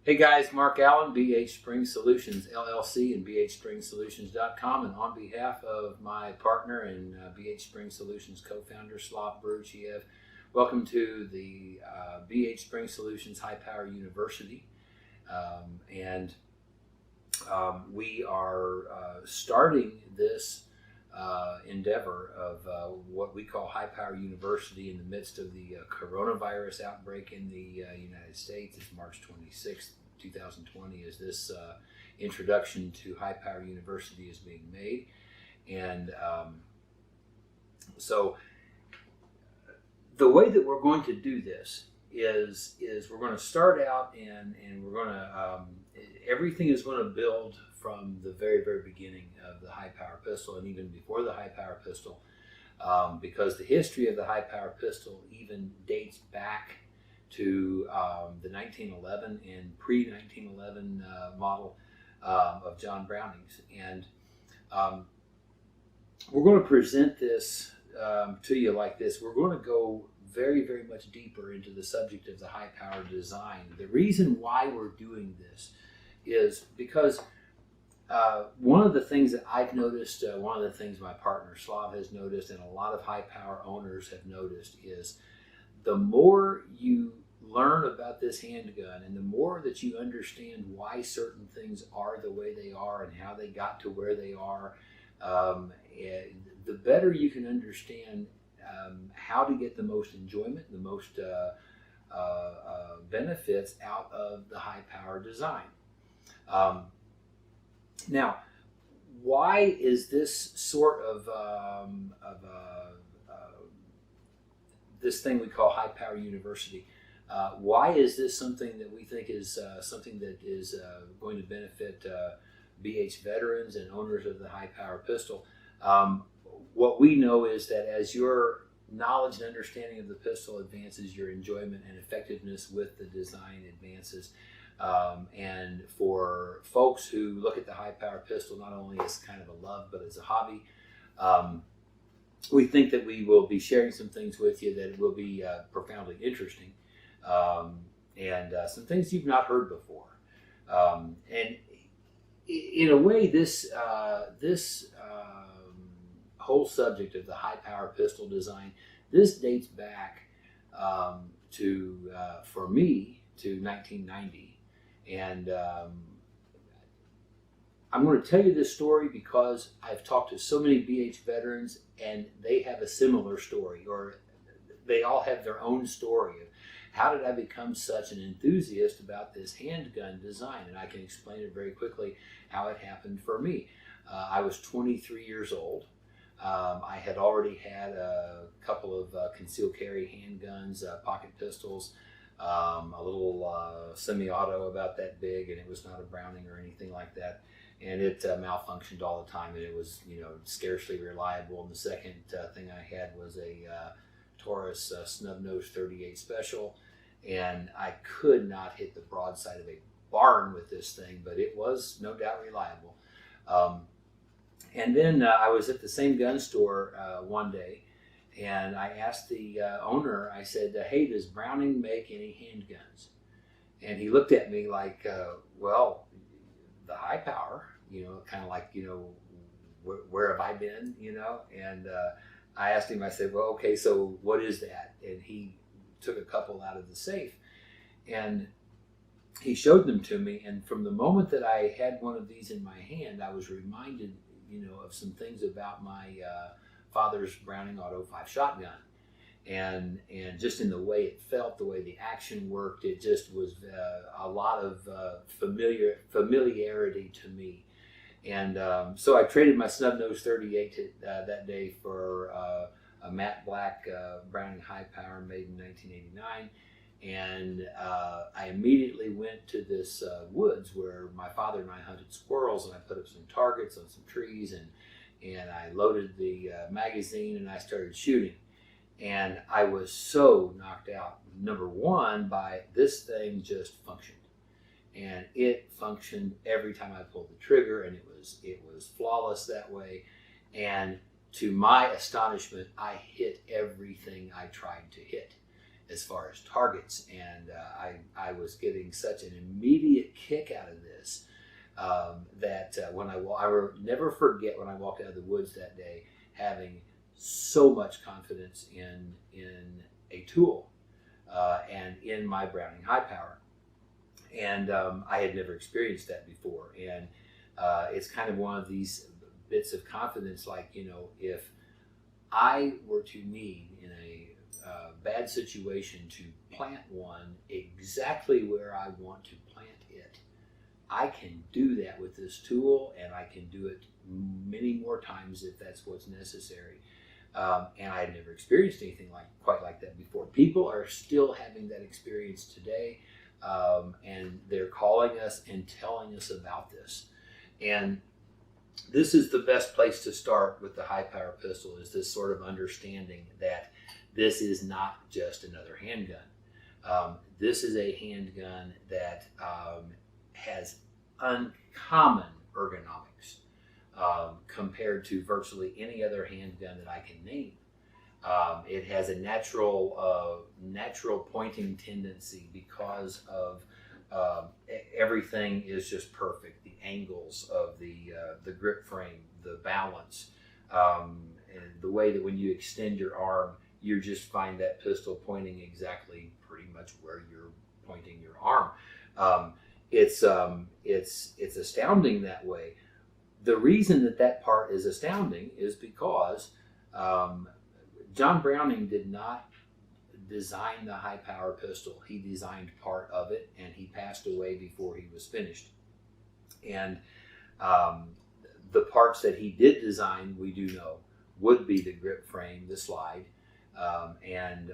Hey guys, Mark Allen, BHSpringSolutions LLC and BHSpringSolutions.com, and on behalf of my partner and BHSpringSolutions co-founder Slav Burchiev, welcome to the BHSpringSolutions High Power University. We are starting this endeavor of what we call High Power University in the midst of the coronavirus outbreak in the United States. It's March 26th, 2020, as this introduction to High Power University is being made. And so the way that we're going to do this is we're going to start out and we're going to, everything is going to build from the very, very beginning of the high power pistol, and even before the high power pistol, because the history of the high power pistol even dates back to the 1911 and pre-1911 model of John Browning's. And we're going to present this to you like this. We're going to go very, very much deeper into the subject of the high power design. The reason why we're doing this is because one of the things that I've noticed, one of the things my partner Slav has noticed, and a lot of high power owners have noticed, is the more you learn about this handgun and the more that you understand why certain things are the way they are and how they got to where they are, the better you can understand how to get the most enjoyment, the most benefits out of the high power design. Now, why is this sort of this thing we call High Power University? Why is this something that we think is something that is going to benefit BH veterans and owners of the high power pistol? What we know is that as your knowledge and understanding of the pistol advances, your enjoyment and effectiveness with the design advances. And for folks who look at the high power pistol not only as kind of a love but as a hobby, we think that we will be sharing some things with you that will be profoundly interesting, and some things you've not heard before. And in a way, this whole subject of the high power pistol design, this dates back to, for me, to 1990. And I'm going to tell you this story because I've talked to so many BH veterans and they have a similar story, or they all have their own story of how did I become such an enthusiast about this handgun design. And I can explain it very quickly how it happened for me. I was 23 years old. I had already had a couple of concealed carry handguns, pocket pistols, a little semi-auto about that big, and it was not a Browning or anything like that, and it malfunctioned all the time, and it was, scarcely reliable. And the second thing I had was a Taurus snub-nose 38 special, and I could not hit the broadside of a barn with this thing, but it was no doubt reliable. And then I was at the same gun store one day, and I asked the owner, I said, hey, does Browning make any handguns? And he looked at me like, well, the high power, kind of like, where have I been, And I asked him, I said, well, okay, so what is that? And he took a couple out of the safe, and he showed them to me. And from the moment that I had one of these in my hand, I was reminded, of some things about my father's Browning Auto 5 shotgun, and just in the way it felt, the way the action worked, it just was a lot of familiarity to me. And so I traded my snub-nose 38 that day for a matte black Browning high power made in 1989. And I immediately went to this woods where my father and I hunted squirrels, and I put up some targets on some trees, and I loaded the magazine, and I started shooting. And I was so knocked out, number one, by this thing just functioned. And it functioned every time I pulled the trigger, and it was flawless that way. And to my astonishment, I hit everything I tried to hit. as far as targets. And I was getting such an immediate kick out of this that when I will never forget when I walked out of the woods that day, having so much confidence in a tool and in my Browning high power. And I had never experienced that before. And it's kind of one of these bits of confidence, like, you know, if I were to need in a bad situation to plant one exactly where I want to plant it, I can do that with this tool, and I can do it many more times if that's what's necessary. And I had never experienced anything quite like that before. People are still having that experience today, and they're calling us and telling us about this. And this is the best place to start with the high power pistol, is this sort of understanding that this is not just another handgun. This is a handgun that has uncommon ergonomics compared to virtually any other handgun that I can name. It has a natural pointing tendency because of everything is just perfect. The angles of the grip frame, the balance, and the way that when you extend your arm, you just find that pistol pointing exactly pretty much where you're pointing your arm. It's astounding that way. The reason that part is astounding is because John Browning did not design the high power pistol. He designed part of it, and he passed away before he was finished. And the parts that he did design, we do know, would be the grip frame, the slide, and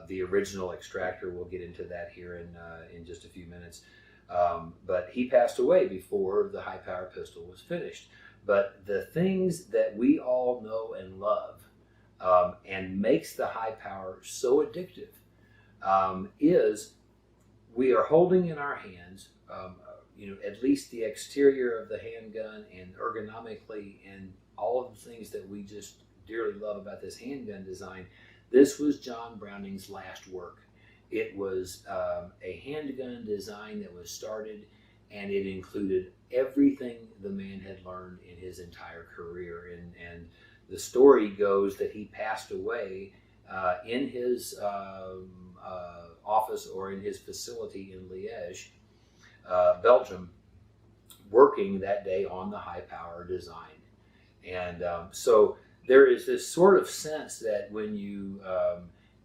the original extractor. We'll get into that here in just a few minutes. But he passed away before the high power pistol was finished. But the things that we all know and love and makes the high power so addictive is we are holding in our hands, at least the exterior of the handgun, and ergonomically, and all of the things that we just dearly love about this handgun design. This was John Browning's last work. It was a handgun design that was started, and it included everything the man had learned in his entire career. And the story goes that he passed away in his office or in his facility in Liège, Belgium, working that day on the high power design. And so there is this sort of sense that when you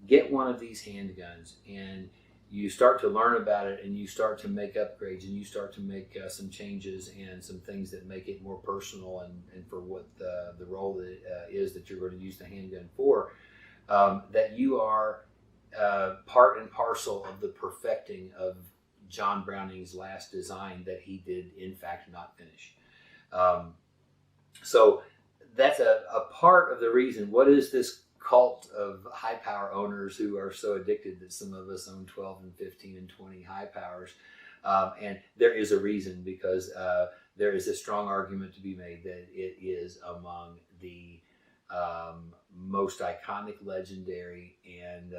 get one of these handguns and you start to learn about it, and you start to make upgrades, and you start to make some changes and some things that make it more personal and for what the role that is that you're going to use the handgun for, that you are part and parcel of the perfecting of John Browning's last design that he did in fact not finish. So that's a part of the reason. What is this cult of high power owners who are so addicted that some of us own 12 and 15 and 20 high powers? And there is a reason, because there is a strong argument to be made that it is among the most iconic, legendary, and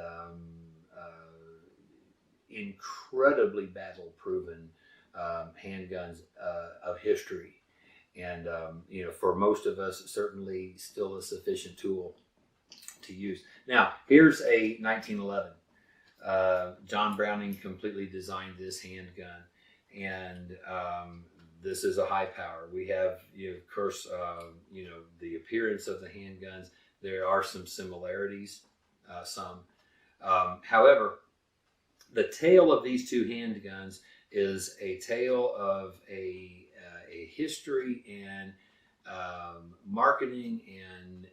incredibly battle-proven handguns of history. And for most of us, certainly still a sufficient tool to use. Now, here's a 1911. John Browning completely designed this handgun, and this is a high power. We have, of course, the appearance of the handguns. There are some similarities, however, the tale of these two handguns is a tale of a history and marketing and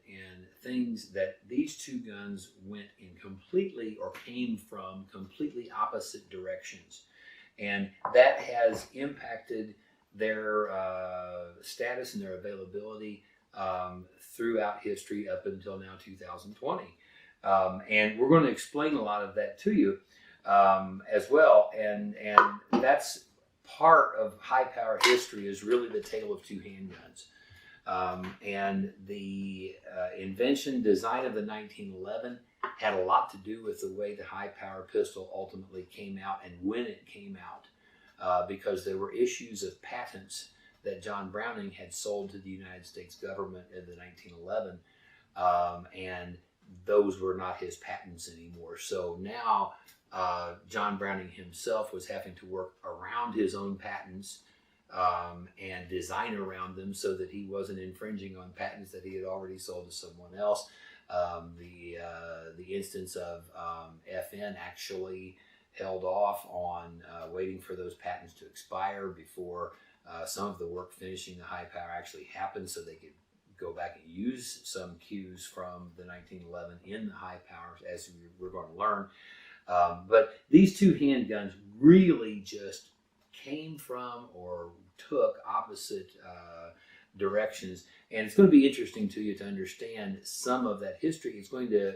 things that these two guns went in completely, or came from completely opposite directions, and that has impacted their status and their availability throughout history up until now, 2020. And we're going to explain a lot of that to you as well, and that's part of high power history, is really the tale of two handguns. And the invention, design of the 1911 had a lot to do with the way the high-power pistol ultimately came out and when it came out, because there were issues of patents that John Browning had sold to the United States government in the 1911, and those were not his patents anymore. So now John Browning himself was having to work around his own patents and design around them so that he wasn't infringing on patents that he had already sold to someone else. The instance of FN actually held off on waiting for those patents to expire before some of the work finishing the high power actually happened, so they could go back and use some cues from the 1911 in the high powers, as we're going to learn. But these two handguns really just came from or took opposite directions, and it's going to be interesting to you to understand some of that history. It's going to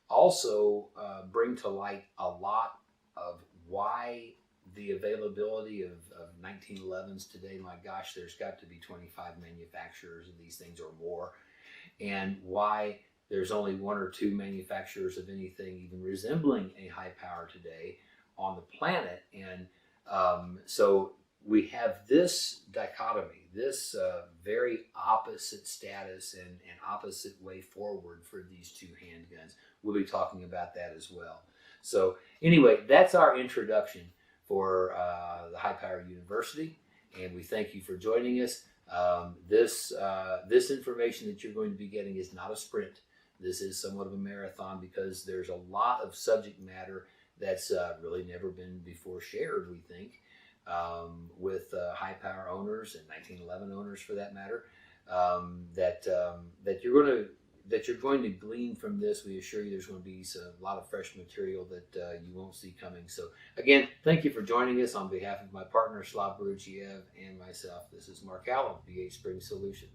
also bring to light a lot of why the availability of 1911s today, my gosh, there's got to be 25 manufacturers of these things or more, and why there's only one or two manufacturers of anything even resembling a high power today on the planet. And so we have this dichotomy, this very opposite status and opposite way forward for these two handguns. We'll be talking about that as well. So anyway, that's our introduction for the High Power University, and we thank you for joining us. This information that you're going to be getting is not a sprint. This is somewhat of a marathon because there's a lot of subject matter that's really never been before shared, we think, with high power owners and 1911 owners for that matter, that you're going to glean from this. We assure you there's going to be a lot of fresh material that you won't see coming. So again, thank you for joining us. On behalf of my partner Slav Baruchiev and myself, this is Mark Allen, BH Spring Solutions.